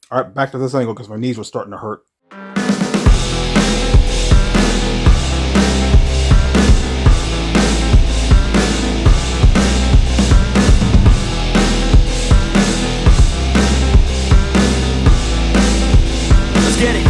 All right, back to this angle because my knees were starting to hurt. Let's get it.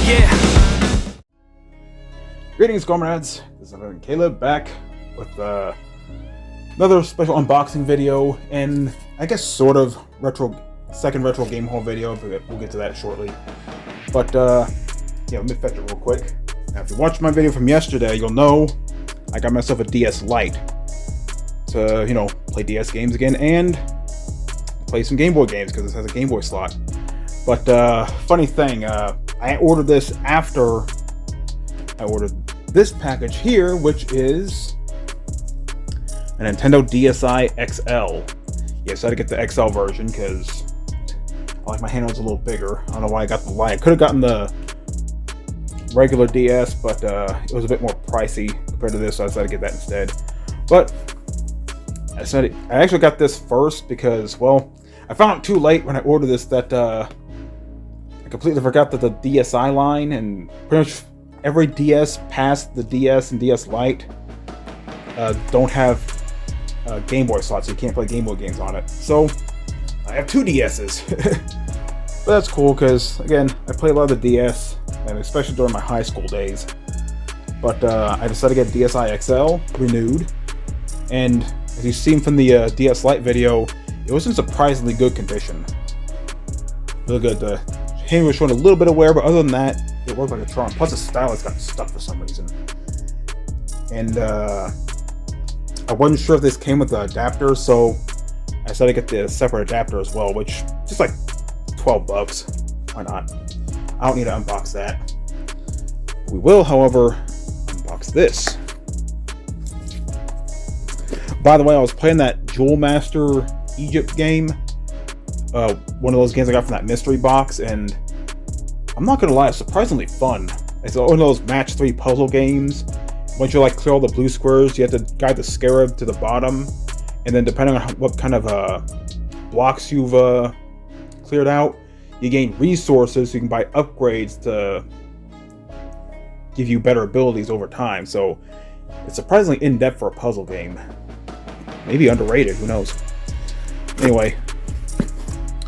Yeah. Greetings, comrades. This is Caleb back with another special unboxing video, and I guess sort of second retro game haul video, but we'll get to that shortly. But yeah, let me fetch it real quick. Now, if you watched my video from yesterday, you'll know I got myself a DS Lite to, you know, play DS games again and play some Game Boy games because it has a Game Boy slot. But funny thing, I ordered this after I ordered this package here, which is a Nintendo DSi XL. Yes, I had to get the XL version because I like my handles a little bigger. I don't know why I got the Lite. I could have gotten the regular DS, but it was a bit more pricey compared to this, so I decided to get that instead. But I actually got this first because, well, I found out too late when I ordered this that I completely forgot that the DSi line and pretty much every DS past the DS and DS Lite don't have Game Boy slots, so you can't play Game Boy games on it. So I have two DSs. But that's cool because, again, I play a lot of the DS, and especially during my high school days. But I decided to get DSi XL renewed, and as you've seen from the DS Lite video, it was in surprisingly good condition. Really good. The hand was showing a little bit of wear, but other than that, it worked like a charm. Plus the stylus got stuck for some reason. And I wasn't sure if this came with the adapter, so I decided to get the separate adapter as well, which just like $12. Why not? I don't need to unbox that. We will, however, unbox this. By the way, I was playing that Jewel Master Egypt game, one of those games I got from that mystery box, and I'm not gonna lie, it's surprisingly fun. It's one of those match 3 puzzle games. Once you like clear all the blue squares, you have to guide the scarab to the bottom, and then depending on what kind of blocks you've cleared out, you gain resources so you can buy upgrades to give you better abilities over time. So it's surprisingly in-depth for a puzzle game. Maybe underrated, who knows. Anyway.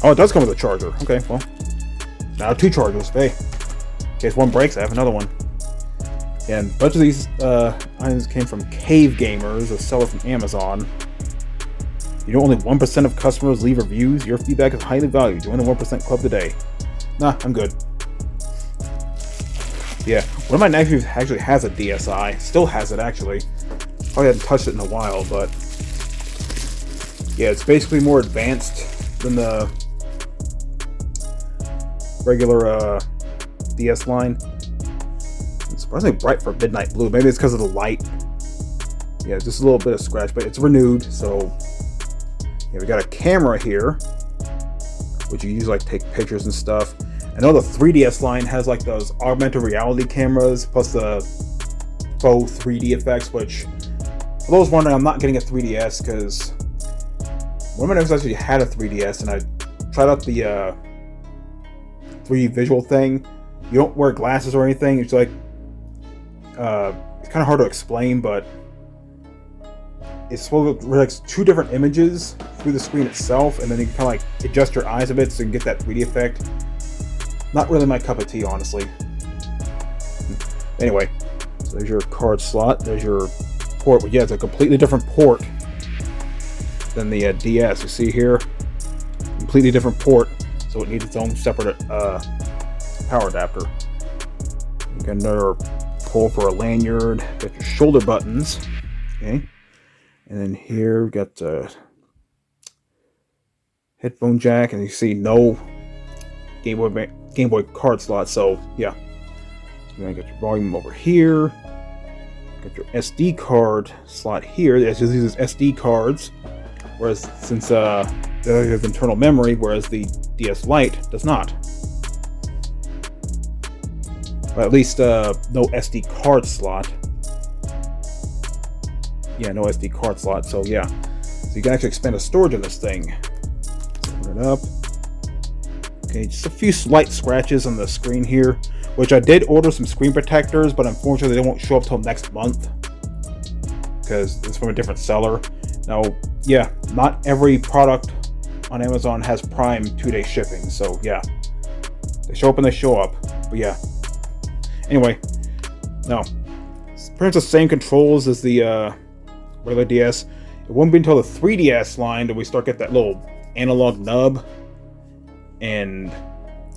Oh, it does come with a charger. Okay, well. Now 2 chargers. Hey. In case one breaks, I have another one. And a bunch of these items came from Cave Gamers, a seller from Amazon. You know, only 1% of customers leave reviews. Your feedback is highly valued. Join the 1% club today. Nah, I'm good. Yeah, one of my nephews actually has a DSi. Still has it, actually. Probably hadn't touched it in a while, but yeah, it's basically more advanced than the regular DS line. It's surprisingly bright for midnight blue. Maybe it's because of the light. Yeah, just a little bit of scratch, but it's renewed, so yeah, we got a camera here, which you use like take pictures and stuff. I know the 3DS line has like those augmented reality cameras, plus the faux 3D effects, which, for those wondering, I'm not getting a 3DS because one of my nephews actually had a 3DS, and I tried out the 3D visual thing. You don't wear glasses or anything. It's like, it's kind of hard to explain, but it's supposed to reflect 2 different images through the screen itself, and then you can kind of like adjust your eyes a bit so you can get that 3D effect. Not really my cup of tea, honestly. Anyway, so there's your card slot. There's your port. Well, yeah, it's a completely different port than the DS. You see here, completely different port, so it needs its own separate power adapter. You got another pull for a lanyard. Got your shoulder buttons. Okay. And then here we've got the headphone jack, and you see no Game Boy card slot. So yeah, you're gonna get your volume over here. Got your SD card slot here. It just uses SD cards, whereas since it has internal memory, whereas the DS Lite does not. Or at least no SD card slot. Yeah, no SD card slot, so yeah. So you can actually expand the storage on this thing. Open it up. Okay, just a few slight scratches on the screen here, which I did order some screen protectors, but unfortunately they won't show up till next month because it's from a different seller. Now, yeah, not every product on Amazon has Prime 2-day shipping, so yeah, they show up and they show up. But yeah, anyway, no, it's pretty much the same controls as the regular DS. It won't be until the 3DS line that we start get that little analog nub, and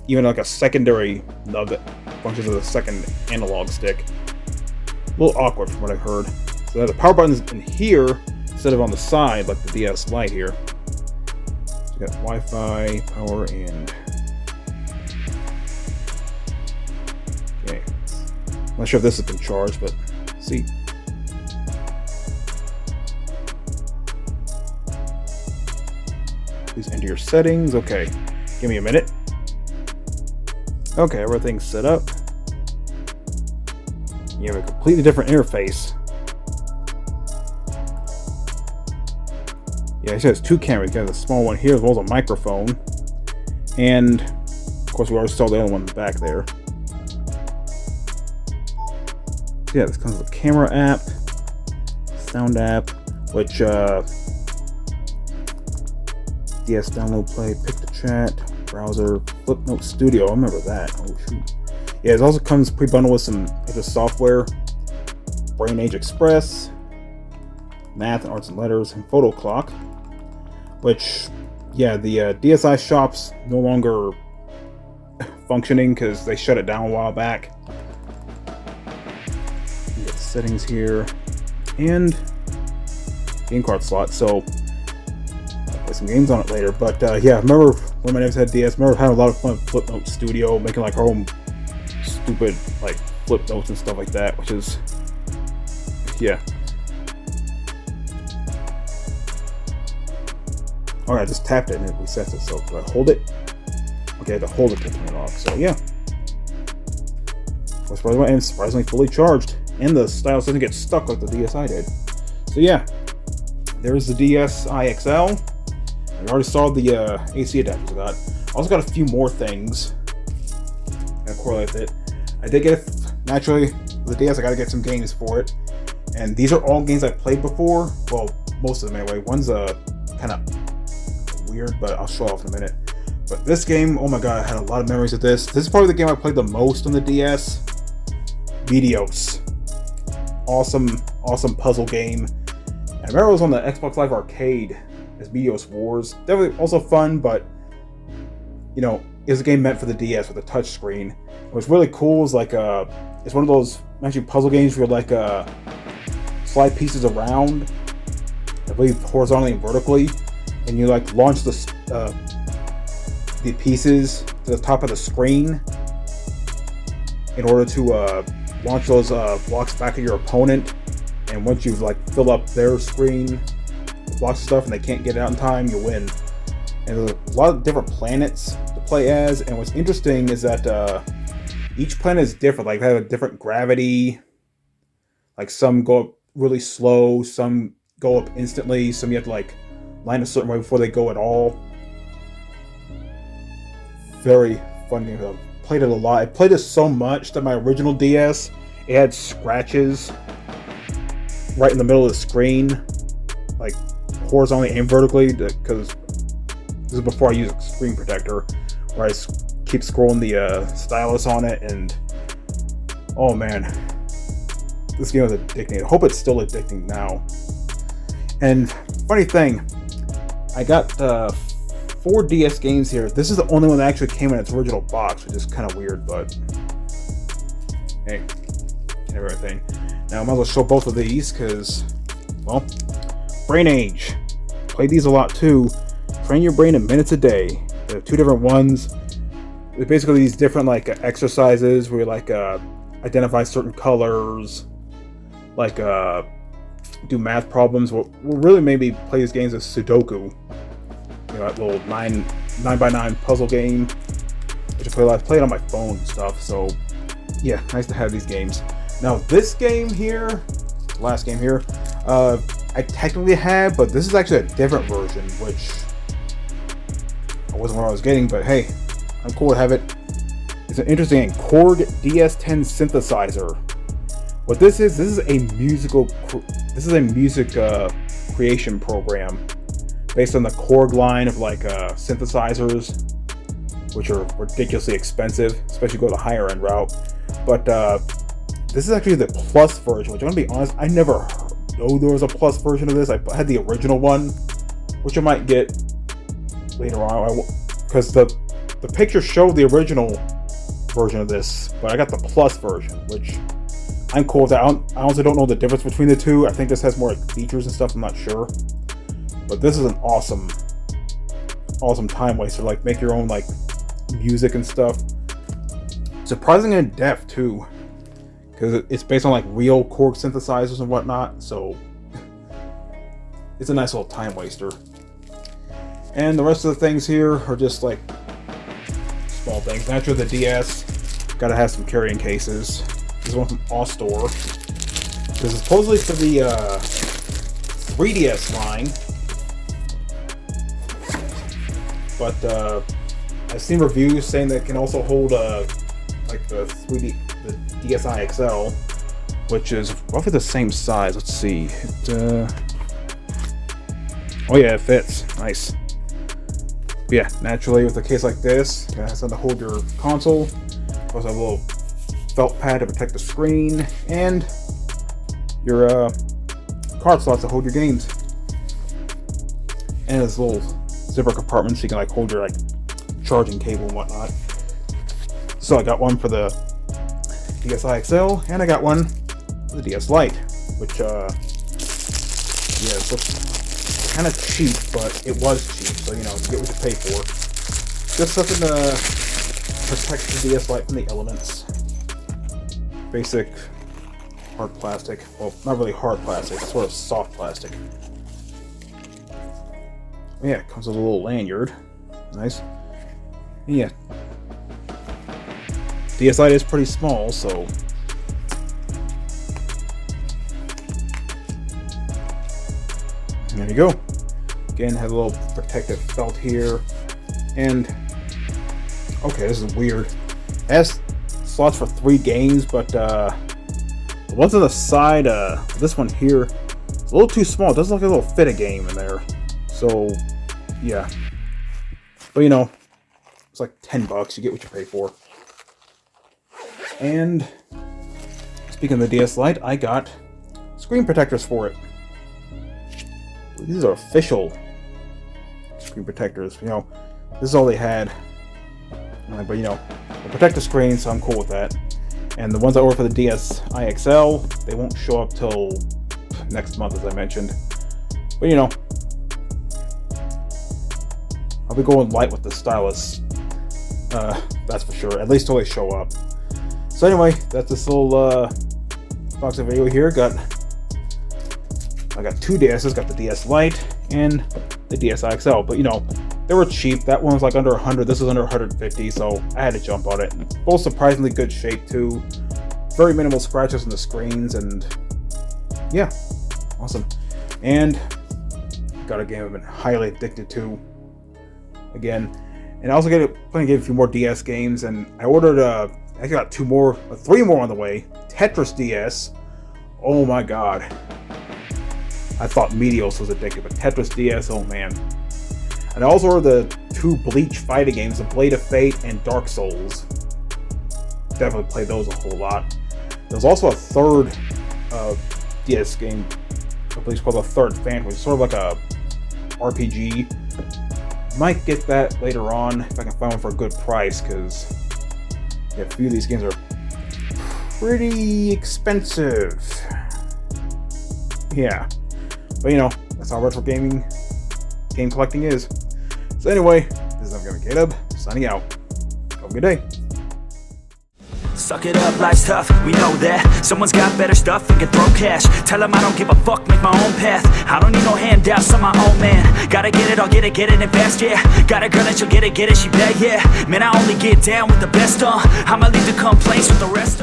even like a secondary nub that functions as a second analog stick. A little awkward from what I've heard. So the power button's in here instead of on the side like the DS Lite here. So you got Wi-Fi, power, and okay. I'm not sure if this has been charged, but see. Please enter your settings. Okay, give me a minute. Okay, everything's set up. You have a completely different interface. Yeah, it has two cameras. You got a small one here as well as a microphone. And, of course, we already saw the other one in the back there. So yeah, this comes with a camera app, sound app, which, DS download, play, pick the chat, browser, Flipnote Studio. I remember that. Oh shoot. Yeah, it also comes pre-bundled with some other software, Brain Age Express, Math and Arts and Letters, and Photo Clock. Which, yeah, the DSi shop's no longer functioning because they shut it down a while back. You got the settings here and game card slot. So play some games on it later, but yeah, remember when my neighbors had DS, remember having a lot of fun with Flipnote Studio, making like our own stupid like flip notes and stuff like that, which is, yeah. Alright, I just tapped it and it resets it, so do I hold it? Okay, I have to hold it to turn it off, so yeah. And surprisingly fully charged, and the stylus doesn't get stuck like the DSi did. So yeah, there's the DSi XL. I already saw the AC adapters I got. I also got a few more things that correlate with it. I did get, naturally, with the DS I gotta get some games for it. And these are all games I've played before. Well, most of them anyway. One's kind of weird, but I'll show off in a minute. But this game, oh my god, I had a lot of memories of this. This is probably the game I played the most on the DS. Videos. Awesome, awesome puzzle game. And I remember it was on the Xbox Live Arcade as Meteos Wars. Definitely also fun, but you know, it was a game meant for the DS with a touch screen. What's really cool is like it's one of those actually puzzle games where like slide pieces around, I believe horizontally and vertically, and you like launch the pieces to the top of the screen in order to launch those blocks back at your opponent. And once you've like filled up their screen blocks of stuff and they can't get it out in time, you win. And there's a lot of different planets to play as, and what's interesting is that each planet is different. Like they have a different gravity, like some go up really slow, some go up instantly, some you have to like line a certain way before they go at all. Very fun game. I've played it a lot. I played it so much that my original DS, it had scratches right in the middle of the screen, like horizontally and vertically, because this is before I used a screen protector, where I keep scrolling the stylus on it, and oh man, this game was addicting. I hope it's still addicting now. And funny thing, I got 4 DS games here. This is the only one that actually came in its original box, which is kind of weird, but hey, can't have everything. Now I might as well show both of these because, well, Brain Age. Played these a lot too. Train your brain in minutes a day. There are 2 different ones. They're basically these different like exercises where you like identify certain colors, like do math problems. What really made me play these games is Sudoku. You know, that little 9x9 puzzle game, which I play it on my phone and stuff. So yeah, nice to have these games. Now this game here, last game here, I technically had, but this is actually a different version, which I wasn't where I was getting, but hey, I'm cool to have it. It's an interesting Korg DS10 synthesizer. What this is a music creation program based on the Korg line of like synthesizers, which are ridiculously expensive, especially go the higher end route. But this is actually the plus version, which I'm gonna be honest, I never know there was a plus version of this. I had the original one, which I might get later on, because the picture showed the original version of this, but I got the plus version, which I'm cool with that. I honestly don't know the difference between the two. I think this has more like, features and stuff, I'm not sure. But this is an awesome time waster. Like, make your own like music and stuff. Surprisingly in depth too, because it's based on like real Korg synthesizers and whatnot. So it's a nice little time waster. And the rest of the things here are just like small things. Naturally, the DS gotta have some carrying cases. This one from Austor. This is supposedly for the 3DS line, but I've seen reviews saying that it can also hold like the DSi XL, which is roughly the same size. Let's see. Oh yeah, it fits. Nice. But yeah, naturally with a case like this, it has something to hold your console. Also have a little felt pad to protect the screen, and your card slots to hold your games. And this little zipper compartment so you can like hold your like charging cable and whatnot. So I got one for the DSi XL, and I got one for the DS Lite, which yeah, it's kind of cheap, but it was cheap, so you know, you get what you pay for. Just something to protect the DS Lite from the elements. Basic hard plastic. Well, not really hard plastic, it's sort of soft plastic. Yeah, it comes with a little lanyard. Nice. Yeah. DS Lite is pretty small, so there you go. Again, has a little protective felt here. And okay, this is weird. It has slots for 3 games, but the ones on the side, this one here, it's a little too small. It doesn't look like a little fit a game in there. So yeah, but you know, it's like $10. You get what you pay for. And speaking of the DS Lite, I got screen protectors for it. These are official screen protectors. You know, this is all they had. But you know, they'll protect the screen, so I'm cool with that. And the ones I ordered for the DSi XL, they won't show up till next month, as I mentioned. But you know, I'll be going light with the stylus. That's for sure. At least till they show up. So anyway, that's this little box of video here. I got 2 DSs. Got the DS Lite and the DSi XL. But you know, they were cheap. That one was like under 100. This was under 150. So I had to jump on it. Both surprisingly good shape too. Very minimal scratches on the screens, and yeah, awesome. And got a game I've been highly addicted to. Again, and I also planning to get a few more DS games, and I ordered I got 3 more on the way. Tetris DS. Oh my god. I thought Meteos was addictive, but Tetris DS, oh man. And I also ordered the 2 Bleach fighting games, the Blade of Fate and Dark Souls. Definitely played those a whole lot. There's also a 3rd DS game, I believe it's called the Third Phantom, which is sort of like a RPG. Might get that later on if I can find one for a good price, because yeah, a few of these games are pretty expensive. Yeah, but you know, that's how retro game collecting is. So anyway, this is Neffex Caleb, signing out. Have a good day. Suck it up, life's tough, we know that. Someone's got better stuff and can throw cash. Tell them I don't give a fuck, make my own path. I don't need no handouts, I'm my own man. Gotta get it, I'll get it in fast, yeah. Got a girl and she'll get it, she bad, yeah. Man, I only get down with the best, I'ma leave the complaints with the rest,